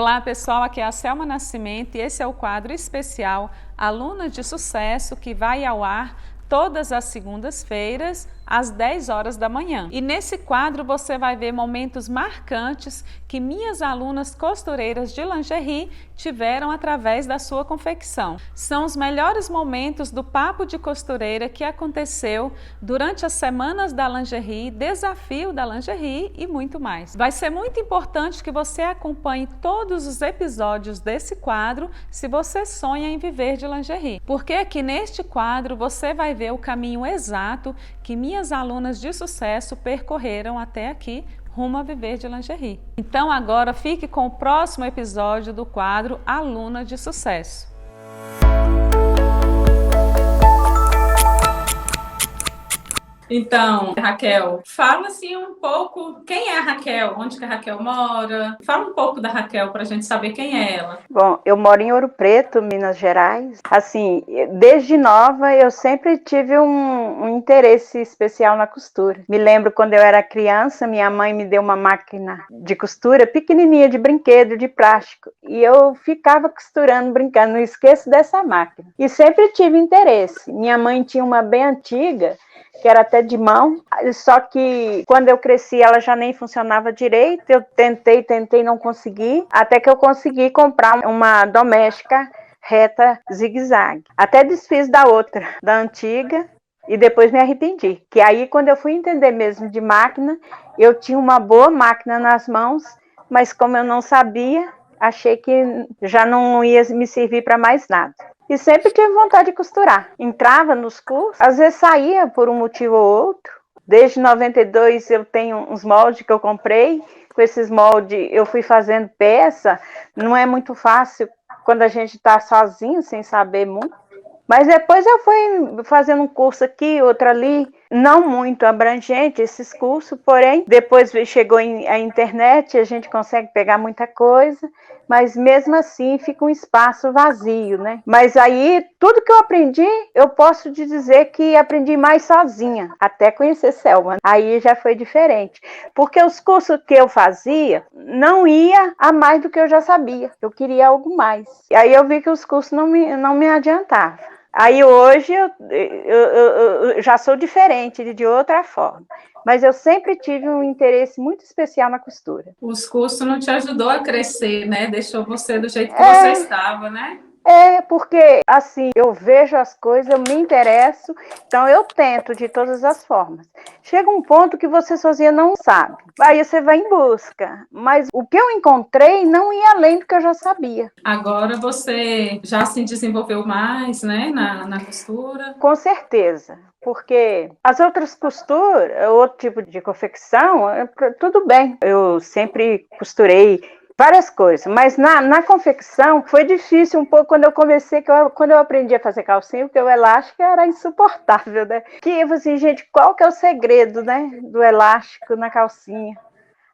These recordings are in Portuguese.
Olá pessoal, aqui é a Selma Nascimento e esse é o quadro especial Aluna de Sucesso, que vai ao ar todas as segundas-feiras às 10 horas da manhã. E nesse quadro você vai ver momentos marcantes que minhas alunas costureiras de lingerie tiveram através da sua confecção. São os melhores momentos do Papo de Costureira que aconteceu durante as semanas da lingerie, desafio da lingerie e muito mais. Vai ser muito importante que você acompanhe todos os episódios desse quadro se você sonha em viver de lingerie. Porque aqui neste quadro você vai ver o caminho exato que minhas alunas de sucesso percorreram até aqui, rumo a viver de lingerie. Então agora fique com o próximo episódio do quadro Aluna de Sucesso. Então, Raquel, fala assim um pouco quem é a Raquel, onde que a Raquel mora. Fala um pouco da Raquel para a gente saber quem é ela. Bom, eu moro em Ouro Preto, Minas Gerais. Assim, desde nova eu sempre tive um interesse especial na costura. Me lembro quando eu era criança, minha mãe me deu uma máquina de costura pequenininha de brinquedo, de plástico. E eu ficava costurando, brincando, não esqueço dessa máquina. E sempre tive interesse. Minha mãe tinha uma bem antiga, que era até de mão, só que quando eu cresci ela já nem funcionava direito, eu tentei, não consegui, até que eu consegui comprar uma doméstica reta zigue-zague. Até desfiz da outra, da antiga, e depois me arrependi, que aí quando eu fui entender mesmo de máquina, eu tinha uma boa máquina nas mãos, mas como eu não sabia, achei que já não ia me servir para mais nada. E sempre tive vontade de costurar. Entrava nos cursos, às vezes saía por um motivo ou outro. Desde 92 eu tenho uns moldes que eu comprei. Com esses moldes eu fui fazendo peça. Não é muito fácil quando a gente está sozinho, sem saber muito. Mas depois eu fui fazendo um curso aqui, outro ali, não muito abrangente esses cursos, porém, depois chegou a internet, a gente consegue pegar muita coisa, mas mesmo assim fica um espaço vazio, né? Mas aí, tudo que eu aprendi, eu posso te dizer que aprendi mais sozinha, até conhecer Selma. Aí já foi diferente, porque os cursos que eu fazia não ia a mais do que eu já sabia, eu queria algo mais. E aí eu vi que os cursos não me adiantavam. Aí hoje eu já sou diferente, de outra forma. Mas eu sempre tive um interesse muito especial na costura. Os cursos não te ajudou a crescer, né? Deixou você do jeito que você estava, né? Porque assim, eu vejo as coisas, eu me interesso, então eu tento de todas as formas. Chega um ponto que você sozinha não sabe, aí você vai em busca, mas o que eu encontrei não ia além do que eu já sabia. Agora você já se desenvolveu mais, né, na costura? Com certeza, porque as outras costuras, outro tipo de confecção, tudo bem, eu sempre costurei várias coisas, mas na confecção foi difícil um pouco quando eu comecei, quando eu aprendi a fazer calcinha, porque o elástico era insuportável, né? Que eu falei assim, gente, qual que é o segredo, né, do elástico na calcinha?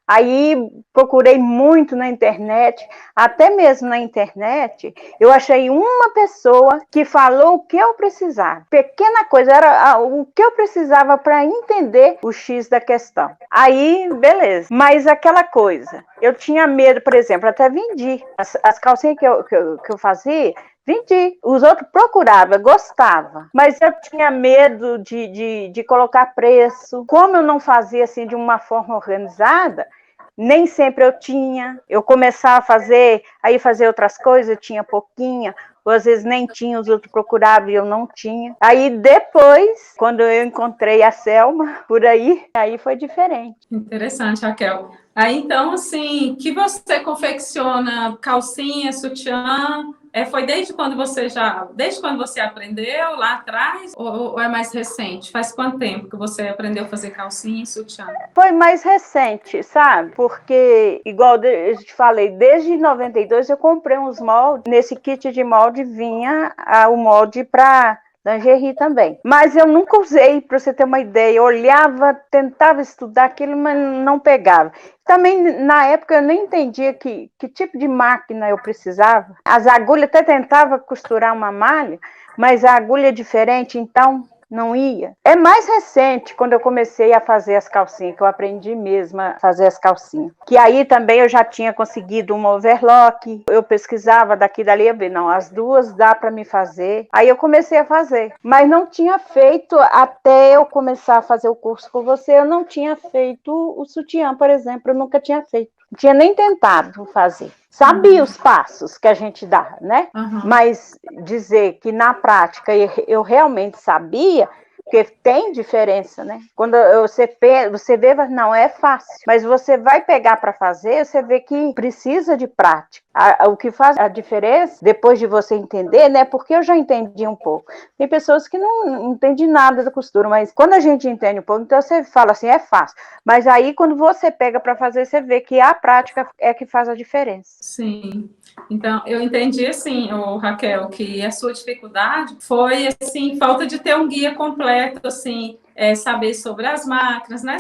Aí procurei muito na internet, até mesmo na internet, eu achei uma pessoa que falou o que eu precisava. Pequena coisa, era o que eu precisava para entender o X da questão. Aí, beleza. Mas aquela coisa, eu tinha medo, por exemplo, até vendi. As calcinhas que eu fazia, vendi. Os outros procuravam, gostavam. Mas eu tinha medo de colocar preço. Como eu não fazia assim de uma forma organizada, nem sempre eu tinha. Eu começava a fazer, aí fazer outras coisas, eu tinha pouquinha, ou às vezes nem tinha, os outros procuravam e eu não tinha. Aí depois, quando eu encontrei a Selma por aí foi diferente. Interessante, Raquel. Aí então, assim, que você confecciona calcinha, sutiã, foi desde quando você aprendeu lá atrás, ou é mais recente? Faz quanto tempo que você aprendeu a fazer calcinha e sutiã? Foi mais recente, sabe? Porque, igual eu te falei, desde 92 eu comprei uns moldes. Nesse kit de molde vinha o molde para lingerie também. Mas eu nunca usei, para você ter uma ideia. Eu olhava, tentava estudar aquilo, mas não pegava. Também, na época, eu nem entendia que tipo de máquina eu precisava. As agulhas, até tentava costurar uma malha, mas a agulha é diferente, então não ia. É mais recente, quando eu comecei a fazer as calcinhas, que eu aprendi mesmo a fazer as calcinhas. Que aí também eu já tinha conseguido uma overlock, eu pesquisava daqui e dali, eu vi, não, as duas dá para me fazer. Aí eu comecei a fazer, mas não tinha feito, até eu começar a fazer o curso com você, eu não tinha feito o sutiã, por exemplo, eu nunca tinha feito. Não tinha nem tentado fazer. Sabia os passos que a gente dá, né? Mas dizer que na prática eu realmente sabia, porque tem diferença, né? Quando você vê, não é fácil, mas você vai pegar para fazer, você vê que precisa de prática. O que faz a diferença, depois de você entender, né? Porque eu já entendi um pouco. Tem pessoas que não entendem nada da costura, mas quando a gente entende um pouco, então você fala assim, é fácil. Mas aí, quando você pega para fazer, você vê que a prática é que faz a diferença. Sim. Então, eu entendi, assim, Raquel, que a sua dificuldade foi, assim, falta de ter um guia completo, assim, saber sobre as máquinas, né?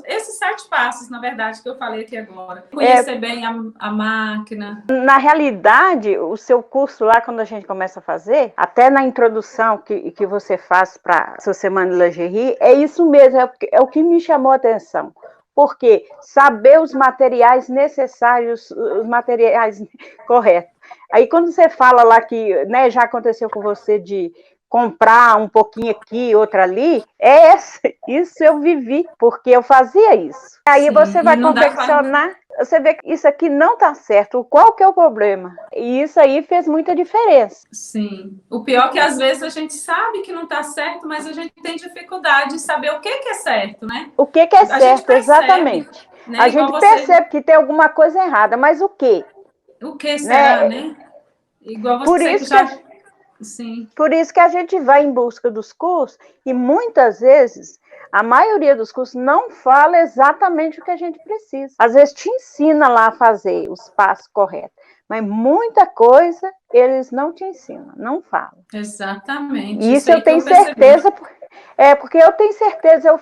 Esses 7 passos, na verdade, que eu falei aqui agora. Conhecer bem a máquina. Na realidade, o seu curso lá, quando a gente começa a fazer, até na introdução que você faz para a sua semana de lingerie, é isso mesmo, é o que me chamou a atenção. Porque saber os materiais necessários, os materiais corretos. Aí quando você fala lá que, né, já aconteceu com você de comprar um pouquinho aqui, outro ali, isso eu vivi, porque eu fazia isso. Aí sim, você vai confeccionar, você vê que isso aqui não está certo, qual que é o problema? E isso aí fez muita diferença. Sim, o pior é que às vezes a gente sabe que não está certo, mas a gente tem dificuldade de saber o que é certo, né? O que é certo, percebe, exatamente. Né? A gente percebe que tem alguma coisa errada, mas o quê? O que será, né? Igual você por isso já... Sim. Por isso que a gente vai em busca dos cursos e muitas vezes a maioria dos cursos não fala exatamente o que a gente precisa. Às vezes te ensina lá a fazer os passos corretos, mas muita coisa eles não te ensinam, não falam. Exatamente. Isso eu tenho certeza, porque eu tenho certeza,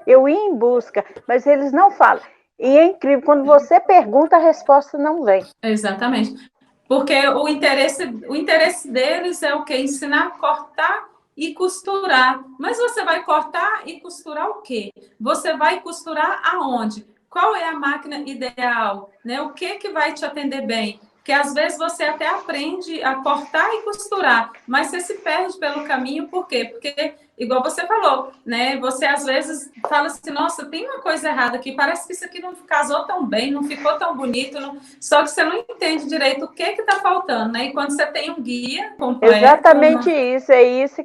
eu ia em busca, mas eles não falam. E é incrível, quando você pergunta, a resposta não vem. Exatamente. Porque o interesse deles é o quê? Ensinar a cortar e costurar. Mas você vai cortar e costurar o quê? Você vai costurar aonde? Qual é a máquina ideal? Né? O que vai te atender bem? Porque às vezes você até aprende a cortar e costurar, mas você se perde pelo caminho, por quê? Porque, igual você falou, né? Você às vezes fala assim, nossa, tem uma coisa errada aqui, parece que isso aqui não casou tão bem, não ficou tão bonito, só que você não entende direito o que está faltando, né? E quando você tem um guia completo... Exatamente isso, é isso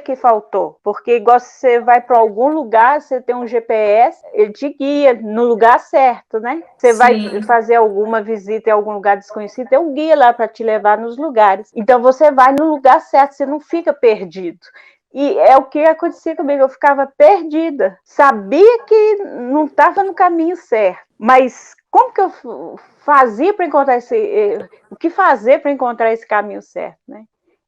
que faltou, porque igual você vai para algum lugar, você tem um GPS, ele te guia no lugar certo, né? Você vai fazer alguma visita em algum lugar desconhecido, tem um guia lá para te levar nos lugares. Então você vai no lugar certo, você não fica perdido. E é o que acontecia comigo, eu ficava perdida. Sabia que não estava no caminho certo, mas como que eu fazia para encontrar o que fazer para encontrar esse caminho certo, né?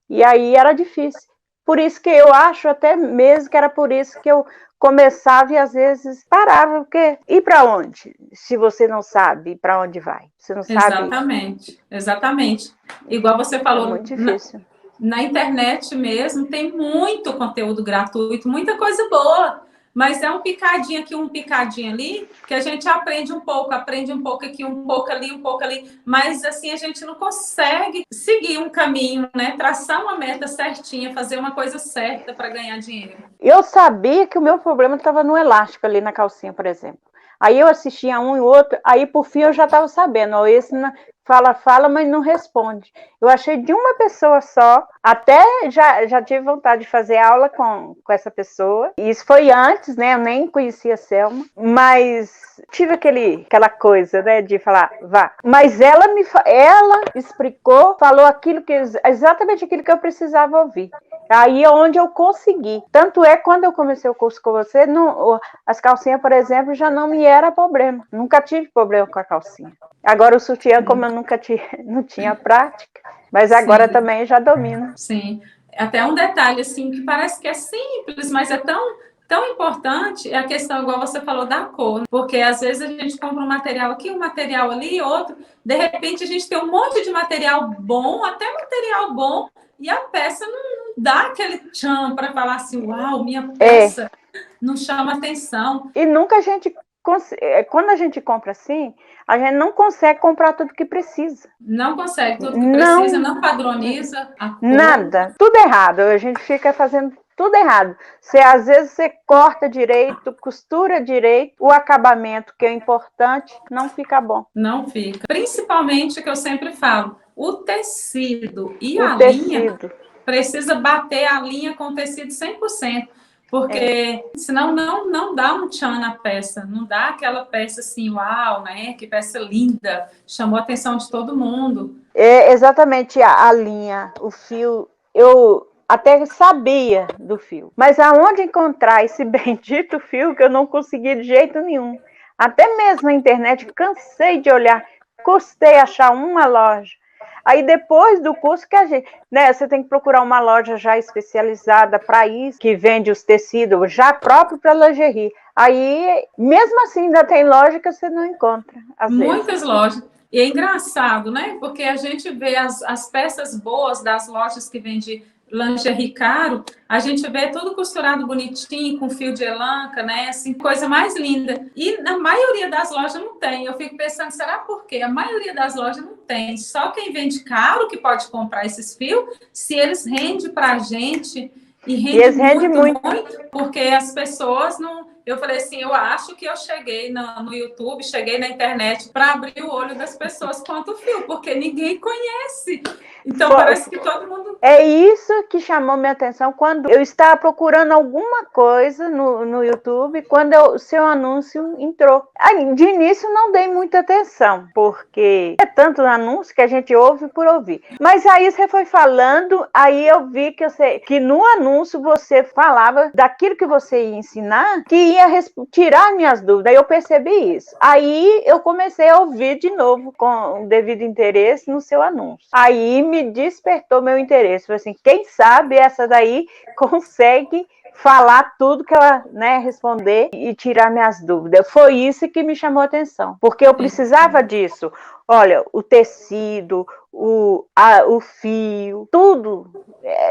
E aí era difícil. Por isso que eu acho até mesmo que era por isso que eu começava e às vezes parava, porque ir para onde? Se você não sabe para onde vai, você não sabe. Exatamente. Igual você falou, é muito difícil. Na internet mesmo tem muito conteúdo gratuito, muita coisa boa, mas é um picadinho aqui, um picadinho ali, que a gente aprende um pouco aqui, um pouco ali, mas assim a gente não consegue seguir um caminho, né? Traçar uma meta certinha, fazer uma coisa certa para ganhar dinheiro. Eu sabia que o meu problema estava no elástico ali na calcinha, por exemplo. Aí eu assistia um e outro, aí por fim eu já estava sabendo, ó, esse fala, mas não responde. Eu achei de uma pessoa só, até já tive vontade de fazer aula com essa pessoa. Isso foi antes, né? Eu nem conhecia a Selma, mas tive aquela coisa, né, de falar, vá. Mas ela explicou, falou exatamente aquilo que eu precisava ouvir. Aí é onde eu consegui. Tanto é quando eu comecei o curso com você, as calcinhas, por exemplo, já não me era problema. Nunca tive problema com a calcinha. Agora o sutiã, como eu não tinha prática, mas agora também já domino. Sim. Até um detalhe, assim, que parece que é simples, mas é tão importante, é a questão, igual você falou, da cor. Porque às vezes a gente compra um material aqui, um material ali, outro. De repente a gente tem um monte de material bom, até material bom, e a peça não não dá aquele tchan para falar assim, uau, minha peça não chama atenção. E nunca a gente, quando a gente compra assim, a gente não consegue comprar tudo que precisa. Não consegue tudo que precisa, não padroniza a cor. Nada, tudo errado. A gente fica fazendo tudo errado. Às vezes você corta direito, costura direito, o acabamento, que é importante, não fica bom. Não fica. Principalmente, que eu sempre falo, o tecido e a linha precisa bater a linha com o tecido 100%. Porque senão não dá um tchan na peça, não dá aquela peça assim, uau, né? Que peça linda, chamou a atenção de todo mundo. Exatamente a linha, o fio, eu até sabia do fio, mas aonde encontrar esse bendito fio que eu não consegui de jeito nenhum. Até mesmo na internet, cansei de olhar, custei achar uma loja. Aí depois do curso que a gente, né, você tem que procurar uma loja já especializada para isso, que vende os tecidos já próprio para lingerie. Aí, mesmo assim, ainda tem loja que você não encontra. Muitas lojas. E é engraçado, né? Porque a gente vê as peças boas das lojas que vendem lingerie caro, a gente vê tudo costurado bonitinho, com fio de elanca, né? Assim, coisa mais linda. E na maioria das lojas não tem. Eu fico pensando, será por quê? A maioria das lojas não tem. Só quem vende caro que pode comprar esses fios, se eles rendem para a gente, e rende muito, porque as pessoas não... Eu falei assim, eu acho que eu cheguei no YouTube, cheguei na internet para abrir o olho das pessoas quanto fio, porque ninguém conhece. Então, parece que todo mundo... É isso que chamou minha atenção quando eu estava procurando alguma coisa no YouTube, quando o seu anúncio entrou. Aí, de início, não dei muita atenção, porque é tanto anúncio que a gente ouve por ouvir. Mas aí você foi falando, aí eu vi que no anúncio você falava daquilo que você ia ensinar, que ia tirar minhas dúvidas. Aí eu percebi isso. Aí eu comecei a ouvir de novo, com o devido interesse, no seu anúncio. Aí me despertou meu interesse. Falei assim, quem sabe essa daí consegue falar tudo que ela, né, responder e tirar minhas dúvidas. Foi isso que me chamou a atenção, porque eu precisava disso. Olha, o tecido, o fio, tudo.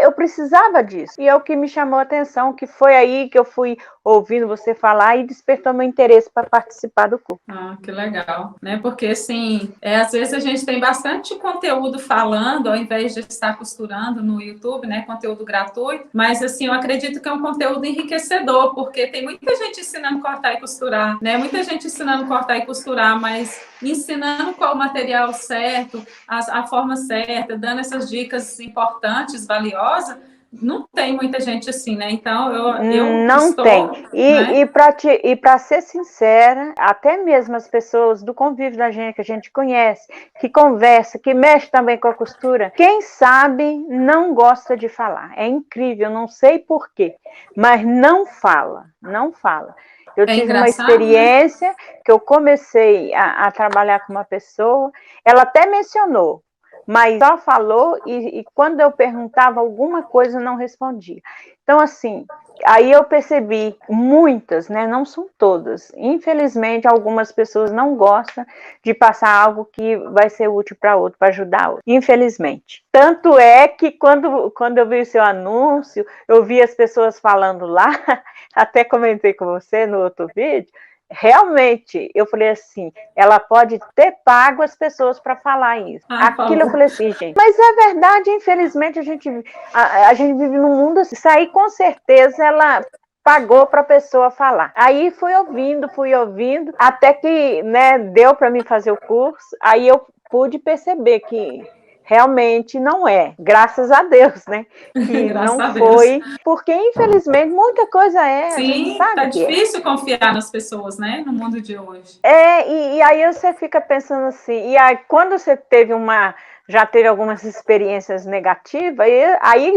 Eu precisava disso. E é o que me chamou a atenção, que foi aí que eu fui ouvindo você falar e despertou meu interesse para participar do curso. Ah, que legal, né? Porque, assim, às vezes a gente tem bastante conteúdo falando, ao invés de estar costurando no YouTube, né? Conteúdo gratuito, mas, assim, eu acredito que é um conteúdo enriquecedor, porque tem muita gente ensinando a cortar e costurar, né? Muita gente ensinando a cortar e costurar, mas ensinando qual o material certo, a forma certa, dando essas dicas importantes, valiosas, não tem muita gente assim, né? Então, eu não estou... tem. E para ser sincera, até mesmo as pessoas do convívio da gente, que a gente conhece, que conversa, que mexe também com a costura, quem sabe não gosta de falar. É incrível, não sei porquê, mas não fala, não fala. Eu tive uma experiência, né? Que eu comecei a trabalhar com uma pessoa, ela até mencionou, mas só falou e quando eu perguntava alguma coisa, não respondia. Então, assim, aí eu percebi, muitas, né, não são todas, infelizmente, algumas pessoas não gostam de passar algo que vai ser útil para outro, para ajudar outro, infelizmente. Tanto é que quando eu vi o seu anúncio, eu vi as pessoas falando lá, até comentei com você no outro vídeo, realmente, eu falei assim, ela pode ter pago as pessoas para falar isso. Aquilo eu falei assim, gente. Mas é verdade, infelizmente, a gente vive num mundo assim. Isso aí, com certeza, ela pagou para a pessoa falar. Aí fui ouvindo, até que, né, deu para mim fazer o curso, aí eu pude perceber que realmente não é, graças a Deus, né? Que não foi, porque infelizmente muita coisa é. Sim, tá difícil confiar nas pessoas, né? No mundo de hoje. E aí você fica pensando assim, e aí quando você já teve algumas experiências negativas, aí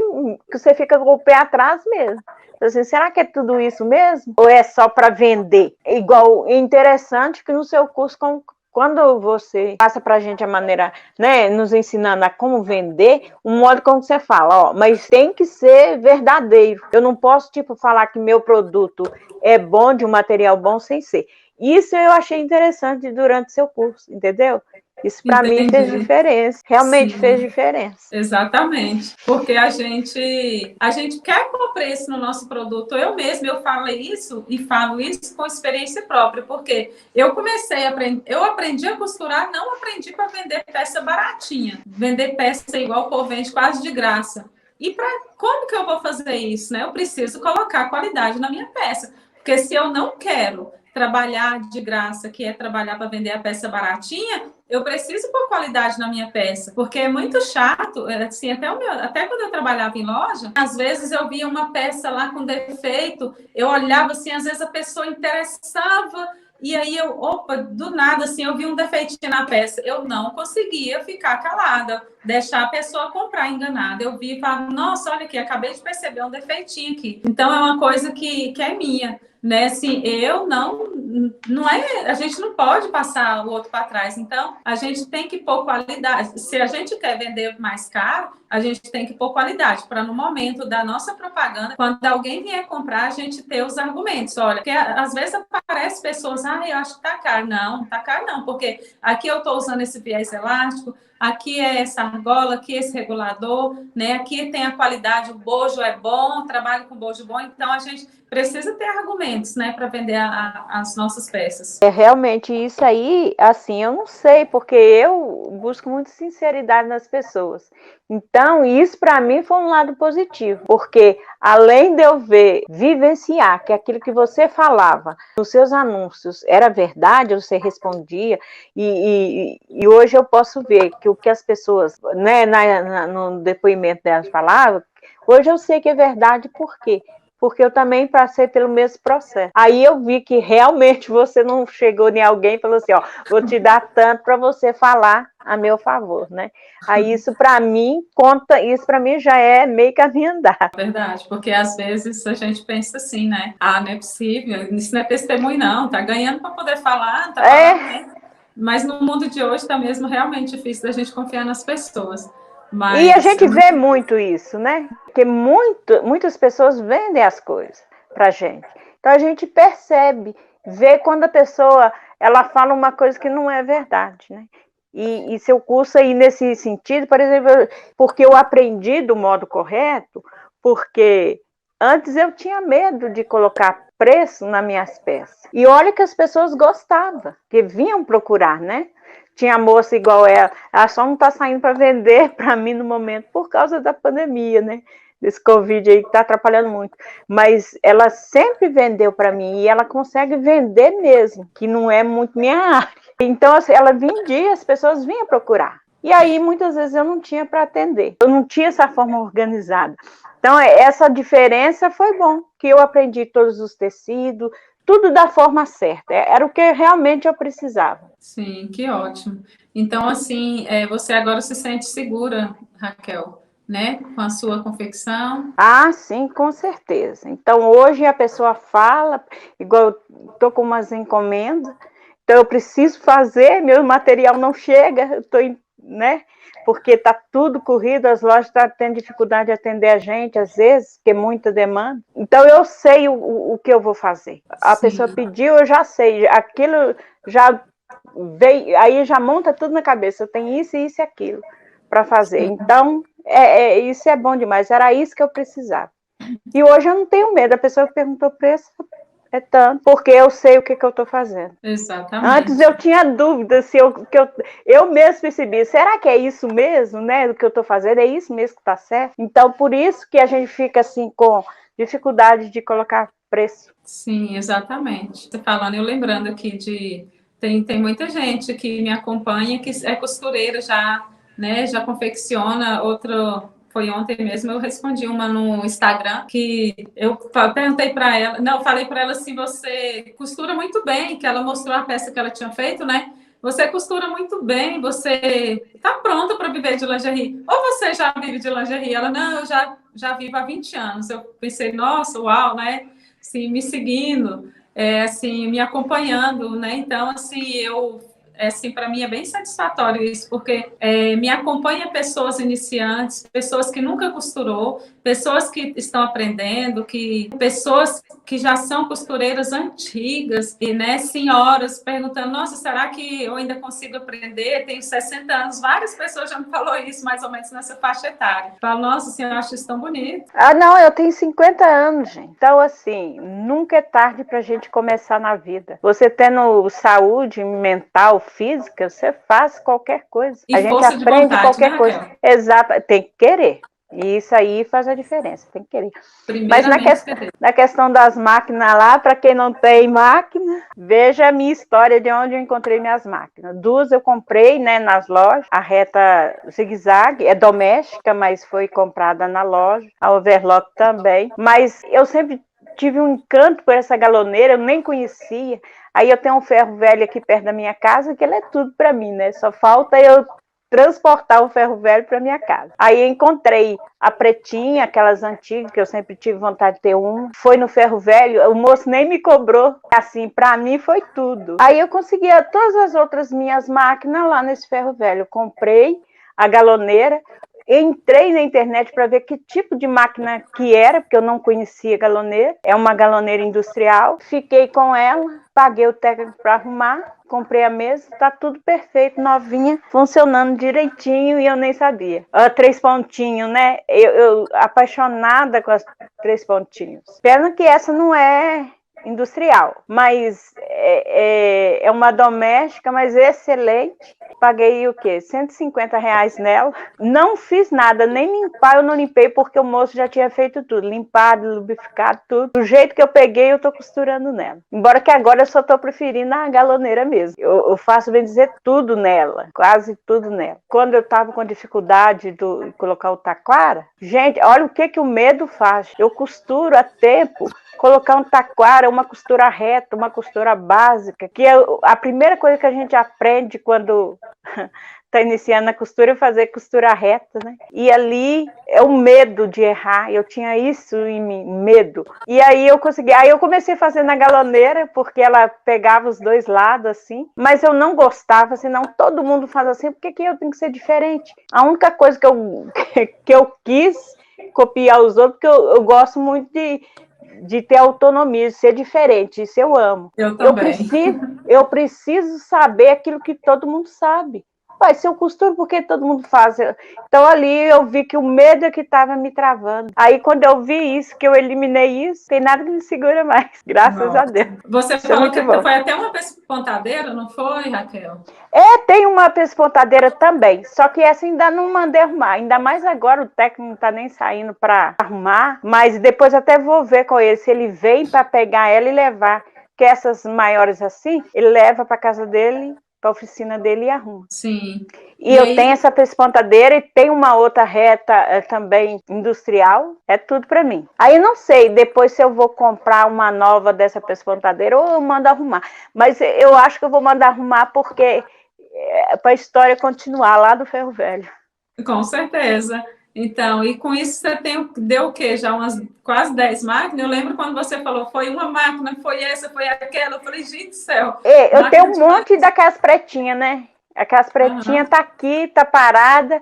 você fica com o pé atrás mesmo. Assim, será que é tudo isso mesmo? Ou é só para vender? Igual, interessante que no seu curso, quando você passa para a gente a maneira, né, nos ensinando a como vender, um modo como você fala, ó, mas tem que ser verdadeiro. Eu não posso, tipo, falar que meu produto é bom, de um material bom, sem ser. Isso eu achei interessante durante seu curso, entendeu? Isso para mim fez Entendi. diferença, realmente fez Sim. diferença. Exatamente, porque a gente quer pôr preço no nosso produto. Eu mesma eu falo isso e falo isso com experiência própria, porque eu aprendi a costurar, não aprendi para vender peça baratinha, vender peça igual o povo vende quase de graça. E como que eu vou fazer isso, né? Eu preciso colocar qualidade na minha peça, porque se eu não quero trabalhar de graça, que é trabalhar para vender a peça baratinha, eu preciso pôr qualidade na minha peça, porque é muito chato, assim, até quando eu trabalhava em loja, às vezes eu via uma peça lá com defeito, eu olhava assim, às vezes a pessoa interessava, e aí opa, do nada, assim, eu vi um defeitinho na peça, eu não conseguia ficar calada, deixar a pessoa comprar enganada. Eu vi e falava, nossa, olha aqui, acabei de perceber um defeitinho aqui. Então, é uma coisa que é minha, né? Assim, eu não é, a gente não pode passar o outro para trás. Então, a gente tem que pôr qualidade. Se a gente quer vender mais caro, a gente tem que pôr qualidade para no momento da nossa propaganda, quando alguém vier comprar, a gente ter os argumentos. Olha, porque às vezes aparece pessoas, eu acho que tá caro. Não tá caro não, porque aqui eu estou usando esse viés elástico, aqui é essa argola, aqui é esse regulador, né? Aqui tem a qualidade, o bojo é bom, trabalho com bojo bom, então a gente precisa ter argumentos, né, para vender as nossas peças. Realmente isso aí, assim, eu não sei, porque eu busco muito sinceridade nas pessoas. Então, isso para mim foi um lado positivo, porque além de eu vivenciar que aquilo que você falava nos seus anúncios era verdade, você respondia, e hoje eu posso ver que o que as pessoas, né, no depoimento delas falavam, hoje eu sei que é verdade, por quê? Porque eu também passei pelo mesmo processo. Aí eu vi que realmente você não chegou em alguém e falou assim, vou te dar tanto para você falar a meu favor, né? Aí isso para mim já é meio caminho andado. Verdade, porque às vezes a gente pensa assim, né? Não é possível, isso não é testemunho não, tá ganhando para poder falar, tá falando mesmo. Mas no mundo de hoje está mesmo realmente difícil da gente confiar nas pessoas. E a Mas gente vê muito isso, né? Porque muitas pessoas vendem as coisas pra gente. Então a gente percebe, vê quando a pessoa ela fala uma coisa que não é verdade, né? E seu curso aí nesse sentido, por exemplo, porque eu aprendi do modo correto, porque antes eu tinha medo de colocar preço nas minhas peças. E olha que as pessoas gostavam, que vinham procurar, né? Tinha moça igual ela só não está saindo para vender para mim no momento por causa da pandemia, né? Desse Covid aí que está atrapalhando muito. Mas ela sempre vendeu para mim e ela consegue vender mesmo, que não é muito minha área. Então, assim, ela vendia, as pessoas vinham procurar. E aí, muitas vezes, eu não tinha para atender. Eu não tinha essa forma organizada. Então, essa diferença foi bom, que eu aprendi todos os tecidos, tudo da forma certa. Era o que realmente eu precisava. sim, que ótimo. Então, assim, você agora se sente segura, Raquel, né? Com a sua confecção. Sim, com certeza. Então, hoje a pessoa fala, igual eu estou com umas encomendas, então eu preciso fazer, meu material não chega, eu estou, né? Porque está tudo corrido, as lojas estão tendo dificuldade de atender a gente, às vezes, porque é muita demanda. Então, eu sei o que eu vou fazer. A pessoa pediu, eu já sei, aquilo já veio, aí já monta tudo na cabeça, eu tenho isso, isso e aquilo para fazer. Então, isso é bom demais, era isso que eu precisava. E hoje eu não tenho medo, a pessoa que perguntou o preço é tanto, porque eu sei o que eu estou fazendo. Exatamente. Antes eu tinha dúvida se eu mesmo percebi, será que é isso mesmo, né, do que eu estou fazendo, é isso mesmo que está certo? Então, por isso que a gente fica assim com dificuldade de colocar preço. Sim, exatamente. Você falando, eu lembrando aqui tem muita gente que me acompanha que é costureira já, né? Já confecciona foi ontem mesmo, eu respondi uma no Instagram que eu perguntei para ela, não, falei para ela se você costura muito bem, que ela mostrou a peça que ela tinha feito, né? Você costura muito bem, você está pronta para viver de lingerie. Ou você já vive de lingerie? Ela, não, eu já vivo há 20 anos. Eu pensei, nossa, uau, né? Assim, me seguindo, assim, me acompanhando, né? Então, assim, eu assim, para mim é bem satisfatório isso, porque me acompanha pessoas iniciantes, pessoas que nunca costurou, pessoas que estão aprendendo, pessoas que já são costureiras antigas, e, né, senhoras perguntando, nossa, será que eu ainda consigo aprender? Tenho 60 anos, várias pessoas já me falou isso, mais ou menos nessa faixa etária. Falo, nossa, senhora, eu acho isso tão bonito. Ah, não, eu tenho 50 anos, gente. Então, assim, nunca é tarde pra gente começar na vida. Você tendo saúde mental, física, você faz qualquer coisa. E a gente força de aprende vontade, qualquer né, coisa. Raquel? Exato, tem que querer. E isso aí faz a diferença, tem que querer. Mas Primeiramente, na questão das máquinas lá, para quem não tem máquina, veja a minha história de onde eu encontrei minhas máquinas. Duas eu comprei, né, nas lojas. A reta zigue-zague é doméstica, mas foi comprada na loja. A overlock também. Mas eu sempre tive um encanto por essa galoneira, eu nem conhecia. Aí eu tenho um ferro velho aqui perto da minha casa, que ele é tudo para mim, né? Só falta eu transportar o ferro velho para minha casa. Aí encontrei a pretinha, aquelas antigas, que eu sempre tive vontade de ter uma. Foi no ferro velho, o moço nem me cobrou. Assim, para mim foi tudo. Aí eu conseguia todas as outras minhas máquinas lá nesse ferro velho. Comprei a galoneira, entrei na internet para ver que tipo de máquina que era, porque eu não conhecia galoneira. É uma galoneira industrial. Fiquei com ela, paguei o técnico para arrumar, comprei a mesa, tá tudo perfeito, novinha, funcionando direitinho e eu nem sabia. 3 pontinhos, né? Eu apaixonada com as 3 pontinhos. Pena que essa não é industrial, mas é uma doméstica, mas excelente. Paguei o quê? R$ 150 nela. Não fiz nada, nem limpar eu não limpei, porque o moço já tinha feito tudo, limpado, lubrificado, tudo. Do jeito que eu peguei, eu tô costurando nela. Embora que agora eu só tô preferindo a galoneira mesmo. Eu faço, bem dizer, tudo nela, quase tudo nela. Quando eu tava com dificuldade de colocar o taquara, gente, olha o que o medo faz. Eu costuro a tempo, colocar um taquara, uma costura reta, uma costura básica, que é a primeira coisa que a gente aprende quando está iniciando a costura, é fazer costura reta, né? E ali é o medo de errar, eu tinha isso em mim, medo. E aí eu consegui, aí eu comecei a fazer na galoneira, porque ela pegava os dois lados assim, mas eu não gostava, senão todo mundo faz assim, por que eu tenho que ser diferente? A única coisa que eu quis copiar os outros, porque eu gosto muito de ter autonomia, de ser diferente, isso eu amo. Eu também. Eu preciso saber aquilo que todo mundo sabe. Pai, se eu costuro, por que todo mundo faz? Então ali eu vi que o medo é que estava me travando. Aí quando eu vi isso, que eu eliminei isso, tem nada que me segura mais, graças a Deus. Você Isso falou que bom. foi até uma pontadeira, não foi, Raquel? Tem uma pespontadeira também, só que essa ainda não mandei arrumar, ainda mais agora o técnico não está nem saindo para arrumar, mas depois até vou ver com ele, se ele vem para pegar ela e levar, que essas maiores assim, ele leva para casa dele, para a oficina dele e arruma. Sim. E eu tenho essa pespontadeira e tem uma outra reta também industrial, é tudo para mim. Aí não sei, depois se eu vou comprar uma nova dessa pespontadeira ou eu mando arrumar, mas eu acho que eu vou mandar arrumar porque para a história continuar lá do ferro velho. Com certeza. Então, e com isso você deu o quê? Já umas quase 10 máquinas? Eu lembro quando você falou, foi uma máquina, foi essa, foi aquela. Eu falei, gente do céu. Eu tenho um monte daquelas pretinhas, né? Aquelas pretinhas tá aqui, tá parada,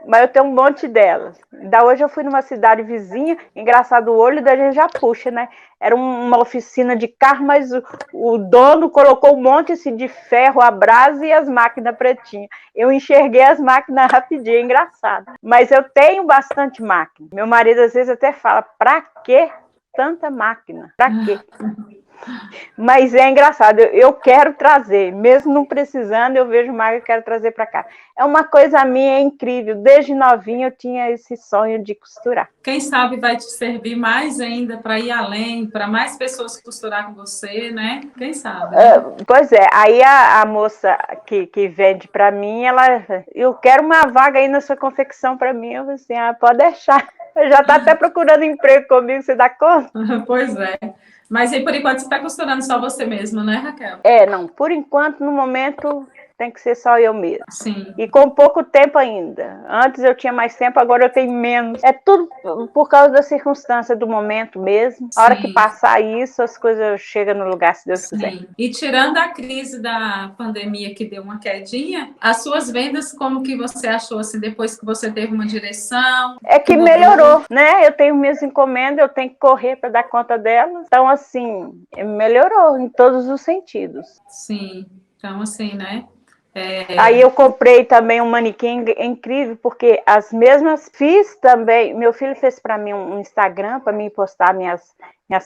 mas eu tenho um monte delas. Da hoje eu fui numa cidade vizinha, engraçado, o olho da gente já puxa, né? Era uma oficina de carro, mas o dono colocou um monte assim, de ferro, a brasa e as máquinas pretinhas. Eu enxerguei as máquinas rapidinho, é engraçado. Mas eu tenho bastante máquina. Meu marido às vezes até fala, pra que tanta máquina? Pra quê? Mas é engraçado, eu quero trazer, mesmo não precisando, eu vejo mais, eu quero trazer para cá. É uma coisa minha, é incrível, desde novinha eu tinha esse sonho de costurar. Quem sabe vai te servir mais ainda para ir além, para mais pessoas costurar com você, né? Quem sabe? Né? Pois é, aí a moça que vende para mim, eu quero uma vaga aí na sua confecção para mim, eu falei assim, pode deixar. Eu já está até procurando emprego comigo, você dá conta? Pois é. Mas aí, por enquanto, você está costurando só você mesmo, né, Raquel? Não. Por enquanto, no momento, tem que ser só eu mesmo. Sim. E com pouco tempo ainda. Antes eu tinha mais tempo, agora eu tenho menos. É tudo por causa da circunstância do momento mesmo. A hora que Sim. passar isso, as coisas chegam no lugar, se Deus quiser. Sim. E tirando a crise da pandemia que deu uma quedinha, as suas vendas, como que você achou, assim, depois que você teve uma direção? É que melhorou, né? Eu tenho minhas encomendas, eu tenho que correr para dar conta delas. Então, assim, melhorou em todos os sentidos. Sim. Então, assim, né? Aí eu comprei também um manequim incrível, porque as mesmas fiz também. Meu filho fez para mim um Instagram para mim postar minhas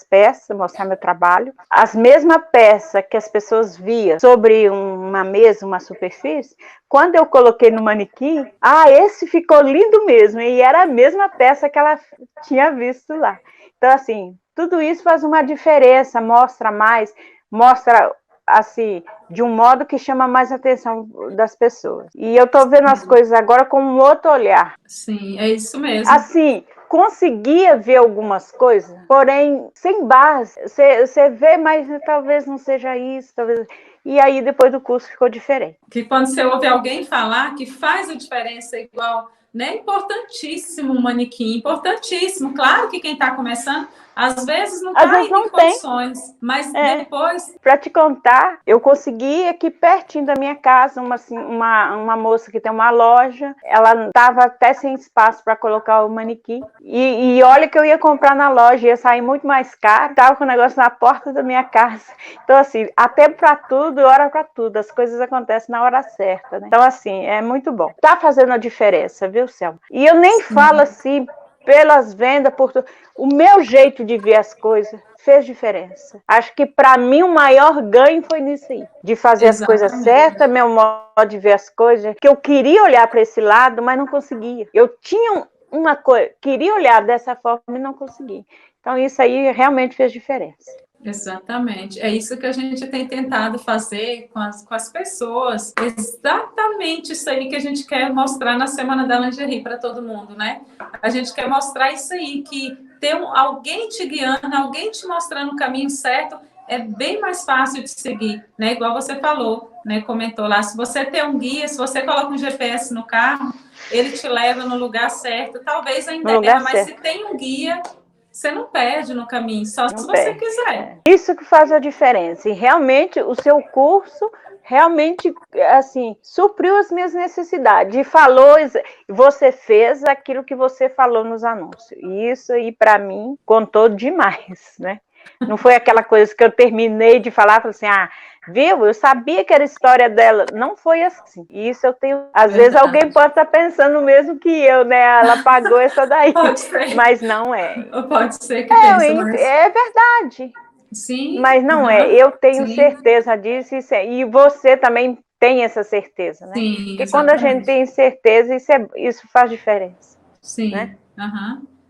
peças, mostrar meu trabalho. As mesmas peças que as pessoas viam sobre uma mesa, uma superfície, quando eu coloquei no manequim, esse ficou lindo mesmo, e era a mesma peça que ela tinha visto lá. Então, assim, tudo isso faz uma diferença, mostra mais, mostra assim, de um modo que chama mais a atenção das pessoas. E eu estou vendo as coisas agora com um outro olhar. Sim, é isso mesmo. Assim, conseguia ver algumas coisas, porém, sem base. Você vê, mas talvez não seja isso, talvez... E aí, depois do curso, ficou diferente. Que quando você ouve alguém falar que faz a diferença igual, né? Importantíssimo o manequim, importantíssimo. Claro que quem está começando, às vezes não está em condições, mas depois... Para te contar, eu consegui aqui pertinho da minha casa, uma moça que tem uma loja, ela estava até sem espaço para colocar o manequim, e olha que eu ia comprar na loja, ia sair muito mais caro, estava com o negócio na porta da minha casa. Então, assim, há tempo para tudo e hora para tudo, as coisas acontecem na hora certa, né? Então, assim, é muito bom. Tá fazendo a diferença, viu, Selma? E eu nem falo assim pelas vendas, por tudo. O meu jeito de ver as coisas fez diferença. Acho que para mim o maior ganho foi nisso aí, de fazer as coisas certas, meu modo de ver as coisas, que eu queria olhar para esse lado, mas não conseguia. Eu tinha uma coisa, queria olhar dessa forma e não conseguia. Então isso aí realmente fez diferença. Exatamente. É isso que a gente tem tentado fazer com as pessoas. Exatamente isso aí que a gente quer mostrar na Semana da Lingerie para todo mundo, né? A gente quer mostrar isso aí, que ter alguém te guiando, alguém te mostrando o caminho certo é bem mais fácil de seguir, né? Igual você falou, né? Comentou lá, se você tem um guia, se você coloca um GPS no carro, ele te leva no lugar certo. Talvez ainda erra, mas se tem um guia... Você não perde no caminho, só se você quiser. Isso que faz a diferença. E realmente o seu curso realmente assim supriu as minhas necessidades. E você fez aquilo que você falou nos anúncios. E isso aí para mim contou demais, né? Não foi aquela coisa que eu terminei de falar, falei assim, viu? Eu sabia que era a história dela. Não foi assim. E isso eu tenho... Às vezes alguém pode estar pensando o mesmo que eu, né? Ela pagou essa daí. Pode ser. Mas não é. Pode ser que pense, mas... É verdade. Sim. Mas não é. Eu tenho certeza disso. E você também tem essa certeza, né? Sim, porque quando a gente tem certeza, isso faz diferença. Sim. Né?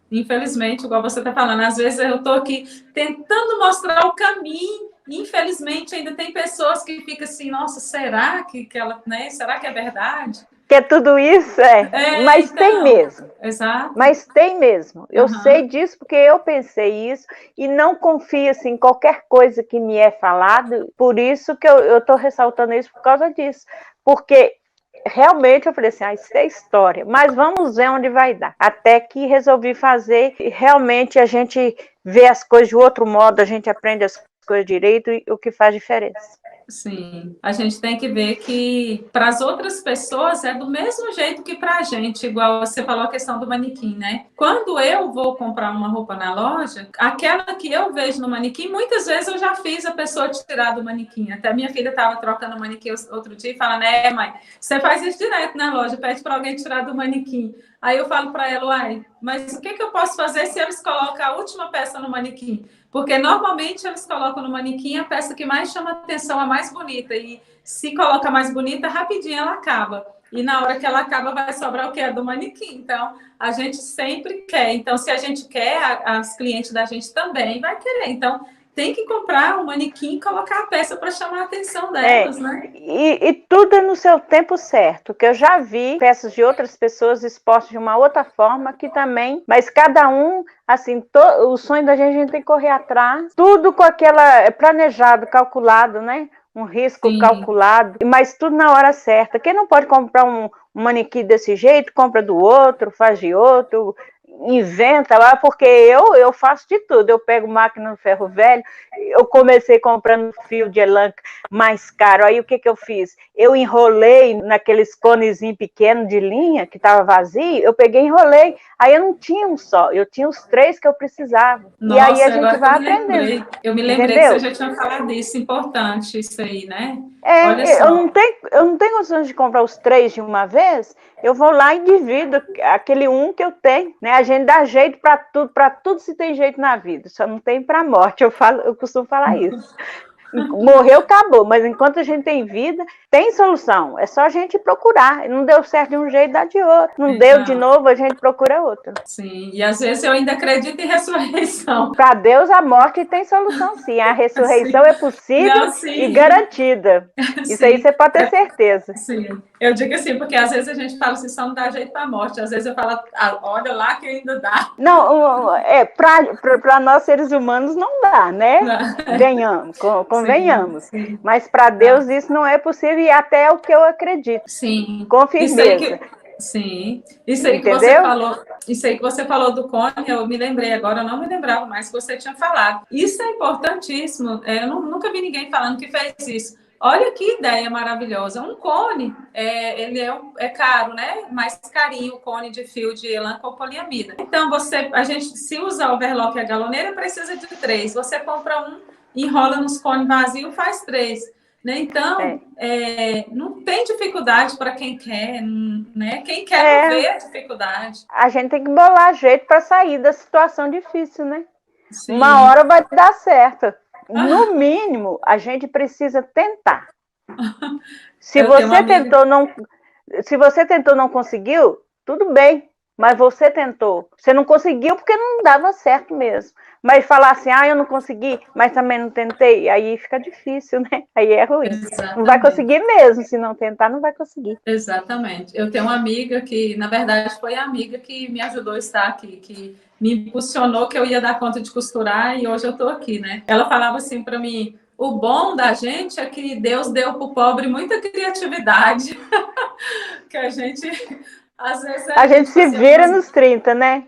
Infelizmente, igual você está falando, às vezes eu estou aqui tentando mostrar o caminho, e infelizmente ainda tem pessoas que ficam assim, nossa, será que ela, né? Será que é verdade? Que é tudo isso, mas então, tem mesmo. Exato. Mas tem mesmo. Eu sei disso porque eu pensei isso e não confio assim, em qualquer coisa que me é falado. Por isso que eu estou ressaltando isso por causa disso. Porque realmente eu falei assim, isso é história, mas vamos ver onde vai dar. Até que resolvi fazer e realmente a gente vê as coisas de outro modo, a gente aprende as coisas direito e o que faz diferença. Sim, a gente tem que ver que para as outras pessoas é do mesmo jeito que para a gente, igual você falou a questão do manequim, né? Quando eu vou comprar uma roupa na loja, aquela que eu vejo no manequim, muitas vezes eu já fiz a pessoa tirar do manequim. Até minha filha estava trocando o manequim outro dia e fala, né, mãe, você faz isso direto na loja, pede para alguém tirar do manequim. Aí eu falo para ela, mas o que eu posso fazer se eles colocam a última peça no manequim? Porque normalmente eles colocam no manequim a peça que mais chama atenção, a mais bonita. E se coloca mais bonita, rapidinho ela acaba. E na hora que ela acaba, vai sobrar o que é do manequim. Então, a gente sempre quer. Então, se a gente quer, as clientes da gente também vai querer. Então, tem que comprar um manequim e colocar a peça para chamar a atenção delas, né? E tudo é no seu tempo certo, que eu já vi peças de outras pessoas expostas de uma outra forma, que também, mas cada um, assim, o sonho da gente, a gente tem que correr atrás, tudo com aquela planejado, calculado, né? um risco Sim. calculado, mas tudo na hora certa. Quem não pode comprar um manequim desse jeito, compra do outro, faz de outro, inventa lá, porque eu faço de tudo. Eu pego máquina no ferro velho, eu comecei comprando fio de elanca mais caro. Aí o que eu fiz? Eu enrolei naqueles conezinhos pequenos de linha, que estava vazio, eu peguei e enrolei. Aí eu não tinha um só, eu tinha os 3 que eu precisava. E aí a Nossa, gente agora que vai aprendendo, eu me lembrei que você entendeu? já tinha falado disso, importante isso aí, né? Olha É, só. eu não tenho condições de comprar os 3 de uma vez, eu vou lá e divido aquele um que eu tenho, né? A gente dá jeito para tudo se tem jeito na vida, só não tem para morte, eu costumo falar isso. Morreu, acabou, mas enquanto a gente tem vida, tem solução, é só a gente procurar. Não deu certo de um jeito, dá de outro. Não deu de Exato. novo, a gente procura outro. Sim, e às vezes eu ainda acredito em ressurreição. Para Deus, a morte tem solução, sim. A ressurreição Assim, é possível não, e sim, garantida. Isso aí sim. você pode ter certeza. Sim, eu digo assim, porque às vezes a gente fala assim, só não dá jeito para a morte. Às vezes eu falo, ah, olha lá que ainda dá. Não, para nós seres humanos não dá, né? Venhamos, Sim, convenhamos. sim. Mas para Não. Deus isso não é possível e até é o que eu acredito, Sim, com isso aí firmeza. que, sim, isso aí que você Entendeu? falou, isso aí que você falou do cone, eu me lembrei agora, eu não me lembrava mais que você tinha falado. Isso é importantíssimo. Eu nunca vi ninguém falando que fez isso. Olha que ideia maravilhosa. Um cone, ele é caro, né? Mais carinho o cone de fio de elanca ou poliamida. Então, a gente, se usa overlock e a galoneira, precisa de 3. Você compra um, enrola nos cones vazios, faz 3. Né? Então, não tem dificuldade para quem quer, né? Quem quer não vê a dificuldade. A gente tem que bolar jeito para sair da situação difícil, né? Uma Sim. hora vai dar certo. No mínimo, a gente precisa tentar. Se Eu tenho uma você amiga. tentou não, se você tentou não conseguiu, tudo bem. Mas você tentou. Você não conseguiu porque não dava certo mesmo. Mas falar assim, eu não consegui, mas também não tentei, aí fica difícil, né? Aí é ruim. Não vai Exatamente. conseguir mesmo. Se não tentar, não vai conseguir. Exatamente. Eu tenho uma amiga que, na verdade, foi a amiga que me ajudou a estar aqui, que me impulsionou que eu ia dar conta de costurar e hoje eu estou aqui, né? Ela falava assim para mim: o bom da gente é que Deus deu para o pobre muita criatividade, que a gente, às vezes, A a gente gente se fazia vira algumas. nos 30, né?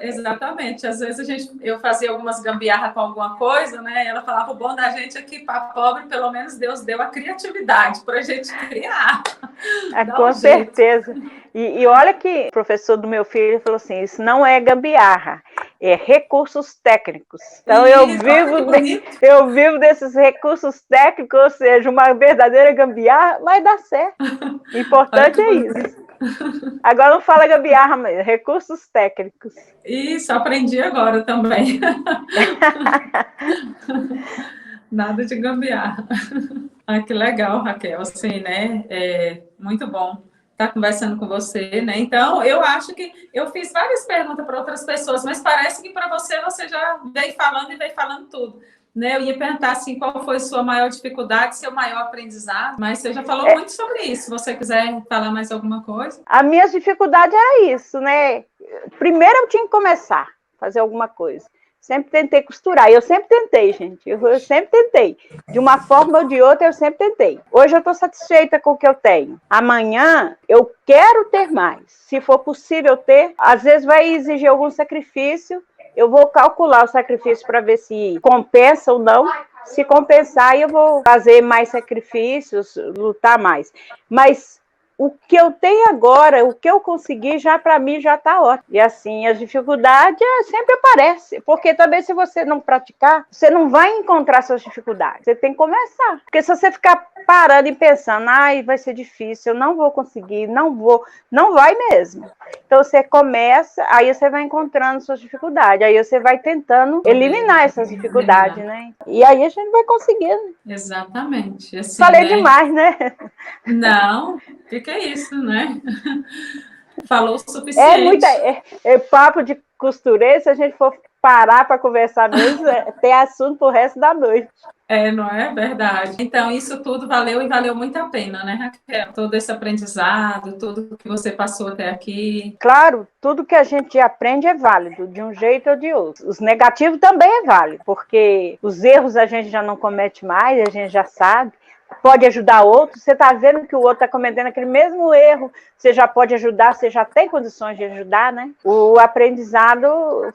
Exatamente. Às vezes eu fazia algumas gambiarra com alguma coisa, né? E ela falava: o bom da gente é que para pobre, pelo menos Deus deu a criatividade para a gente criar. Dá um Com jeito. certeza. E olha que o professor do meu filho falou assim: isso não é gambiarra, é recursos técnicos. Então Isso, olha que bonito. eu vivo desses recursos técnicos, ou seja, uma verdadeira gambiarra, vai dar certo. O Olha importante que é bonito. isso. Agora não fala gambiarra, mas recursos técnicos. Isso, aprendi agora também. Nada de gambiarra. Ah, que legal, Raquel. Assim, né? Muito bom estar conversando com você, né? Então, eu acho que eu fiz várias perguntas para outras pessoas, mas parece que para você já veio falando tudo. Né? Eu ia perguntar assim, qual foi sua maior dificuldade, seu maior aprendizado, mas você já falou muito sobre isso. Se você quiser falar mais alguma coisa. A minha dificuldade era isso, né? Primeiro eu tinha que começar a fazer alguma coisa. Sempre tentei costurar. Eu sempre tentei, gente. Eu sempre tentei. De uma forma ou de outra, eu sempre tentei. Hoje eu estou satisfeita com o que eu tenho. Amanhã eu quero ter mais. Se for possível ter, às vezes vai exigir algum sacrifício. Eu vou calcular o sacrifício para ver se compensa ou não. Se compensar, eu vou fazer mais sacrifícios, lutar mais. Mas o que eu tenho agora, o que eu consegui, já para mim já está ótimo. E assim, as dificuldades sempre aparecem, porque também se você não praticar, você não vai encontrar suas dificuldades. Você tem que começar. Porque se você ficar parando e pensando, vai ser difícil, eu não vou conseguir, não vai mesmo. Então você começa, aí você vai encontrando suas dificuldades, aí você vai tentando eliminar essas dificuldades, né? E aí a gente vai conseguindo. Exatamente. Assim, Falei né? demais, né? Não, o que é isso, né? Falou o É suficiente. papo de costureira, se a gente for parar para conversar mesmo, tem assunto pro resto da noite. Não é verdade? Então, isso tudo valeu e valeu muito a pena, né, Raquel? Todo esse aprendizado, tudo que você passou até aqui. Claro, tudo que a gente aprende é válido, de um jeito ou de outro. Os negativos também é válido, porque os erros a gente já não comete mais, a gente já sabe. pode ajudar outro, você está vendo que o outro está cometendo aquele mesmo erro, você já pode ajudar, você já tem condições de ajudar, né? O aprendizado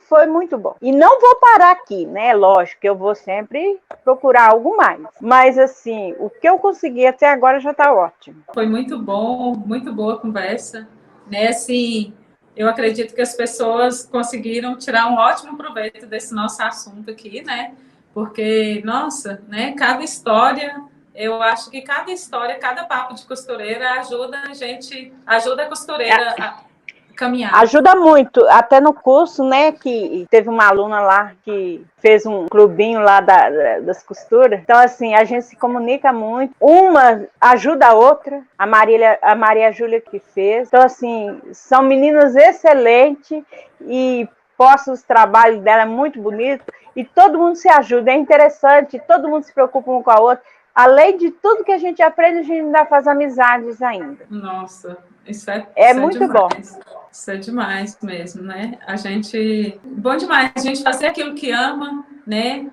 foi muito bom. E não vou parar aqui, né? Lógico que eu vou sempre procurar algo mais. Mas, assim, o que eu consegui até agora já está ótimo. Foi muito bom, muito boa a conversa, né? Assim, eu acredito que as pessoas conseguiram tirar um ótimo proveito desse nosso assunto aqui, né? Porque, nossa, né? Cada história, eu acho que cada história, cada papo de costureira ajuda a gente, ajuda a costureira a caminhar. Ajuda muito, até no curso, né, que teve uma aluna lá que fez um clubinho lá das costuras. Então, assim, a gente se comunica muito. Uma ajuda a outra, a Maria Júlia que fez. Então, assim, são meninas excelentes e postam os trabalhos dela muito bonito e todo mundo se ajuda. É interessante, todo mundo se preocupa um com a outra. Além de tudo que a gente aprende, a gente ainda faz amizades ainda. Nossa, isso é muito demais. bom. Isso é demais mesmo, né? A gente... Bom demais a gente fazer aquilo que ama, né?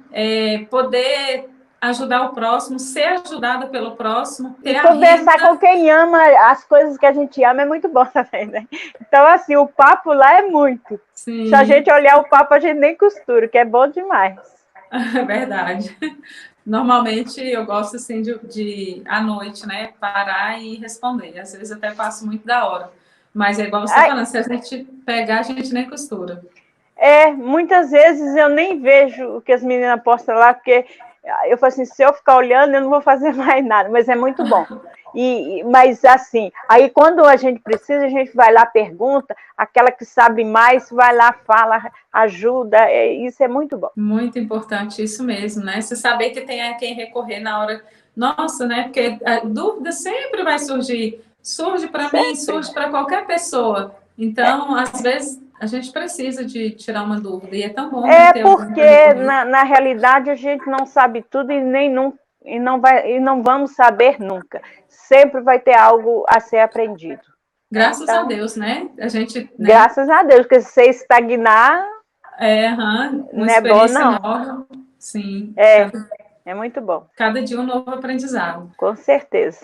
Poder ajudar o próximo, ser ajudado pelo próximo. E conversar com quem ama as coisas que a gente ama é muito bom também, né? Então, assim, o papo lá é muito. Sim. Se a gente olhar o papo, a gente nem costura, que é bom demais. É verdade. Normalmente eu gosto assim de à noite, né, parar e responder. Às vezes até passo muito da hora. Mas é igual você falando, se a gente pegar, a gente nem costura. Muitas vezes eu nem vejo o que as meninas postam lá, porque eu falo assim, se eu ficar olhando, eu não vou fazer mais nada, mas é muito bom. Mas assim, aí quando a gente precisa, a gente vai lá, pergunta, aquela que sabe mais, vai lá, fala, ajuda, isso é muito bom. Muito importante, isso mesmo, né? Você saber que tem a quem recorrer na hora, nossa, né? Porque a dúvida sempre vai surgir, surge para mim, surge para qualquer pessoa. Então, às vezes, a gente precisa de tirar uma dúvida, e é tão bom ter porque na realidade a gente não sabe tudo e não vamos saber nunca. Sempre vai ter algo a ser aprendido. Graças a Deus, né? A gente, né? Graças a Deus, porque se você estagnar, não é bom, não. Nova, sim. É muito bom. Cada dia um novo aprendizado. Com certeza.